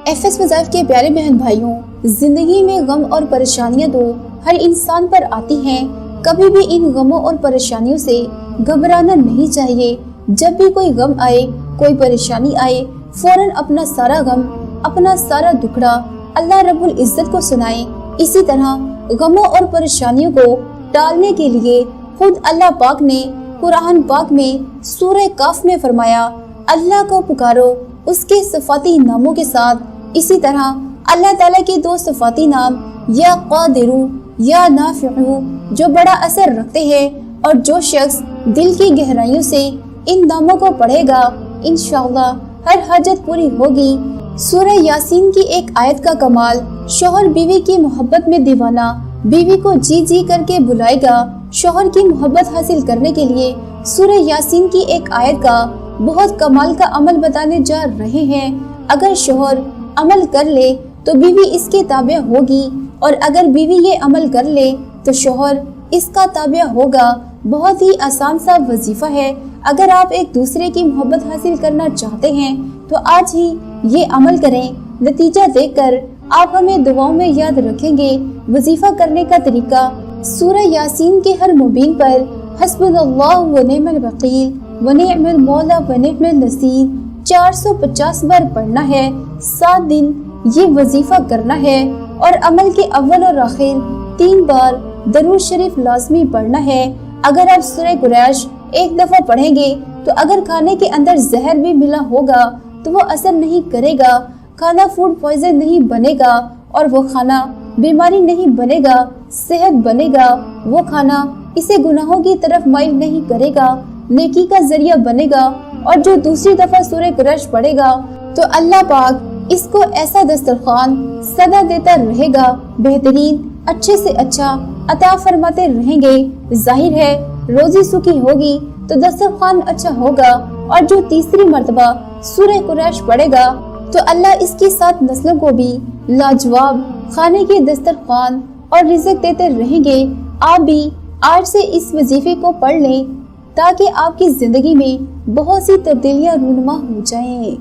FS وظائف کے پیارے بہن بھائیوں، زندگی میں غم اور پریشانیاں تو ہر انسان پر آتی ہیں۔ کبھی بھی ان غموں اور پریشانیوں سے گھبرانا نہیں چاہیے۔ جب بھی کوئی غم آئے، کوئی پریشانی آئے، فوراً اپنا سارا غم، اپنا سارا دکھڑا اللہ رب العزت کو سنائیں۔ اسی طرح غموں اور پریشانیوں کو ٹالنے کے لیے خود اللہ پاک نے قرآن پاک میں سورہ کاف میں فرمایا، اللہ کو پکارو اس کے صفاتی ناموں کے ساتھ۔ اسی طرح اللہ تعالیٰ کے 2 صفاتی نام یا قادر یا نافع جو بڑا اثر رکھتے ہیں، اور جو شخص دل کی گہرائیوں سے ان ناموں کو پڑھے گا انشاءاللہ ہر حاجت پوری ہوگی۔ سورہ یاسین کی ایک آیت کا کمال، شوہر بیوی کی محبت میں دیوانہ، بیوی کو جی جی کر کے بلائے گا۔ شوہر کی محبت حاصل کرنے کے لیے سورہ یاسین کی ایک آیت کا بہت کمال کا عمل بتانے جا رہے ہیں۔ اگر شوہر عمل کر لے تو بیوی اس کے تابع ہوگی، اور اگر بیوی یہ عمل کر لے تو شوہر اس کا تابع ہوگا۔ بہت ہی آسان سا وظیفہ ہے۔ اگر آپ ایک دوسرے کی محبت حاصل کرنا چاہتے ہیں تو آج ہی یہ عمل کریں۔ نتیجہ دیکھ کر آپ ہمیں دعاؤں میں یاد رکھیں گے۔ وظیفہ کرنے کا طریقہ، سورہ یاسین کے ہر مبین پر حسبنا اللہ و نعم الوکیل و نعم المولا و نعم النصیر 450 بار پڑھنا ہے۔ 7 دن یہ وظیفہ کرنا ہے، اور عمل کے اول اور آخر 3 بار درود شریف لازمی پڑھنا ہے۔ اگر آپ سورہ قریش ایک دفعہ پڑھیں گے تو اگر کھانے کے اندر زہر بھی ملا ہوگا تو وہ اثر نہیں کرے گا، کھانا فوڈ پوائزن نہیں بنے گا، اور وہ کھانا بیماری نہیں بنے گا، صحت بنے گا۔ وہ کھانا اسے گناہوں کی طرف مائل نہیں کرے گا، نیکی کا ذریعہ بنے گا۔ اور جو دوسری دفعہ سورہ قریش پڑھے گا تو اللہ پاک اس کو ایسا دسترخوان سدا دیتا رہے گا، بہترین اچھے سے اچھا عطا فرماتے رہیں گے۔ ظاہر ہے روزی سکی ہوگی تو دسترخوان اچھا ہوگا، اور جو تیسری مرتبہ سورہ قریش پڑھے گا تو اللہ اس کی 7 نسلوں کو بھی لاجواب کھانے کے دسترخوان اور رزق دیتے رہیں گے۔ آپ بھی آج سے اس وظیفے کو پڑھ لیں تاکہ آپ کی زندگی میں بہت سی تبدیلیاں رونما ہو جائیں۔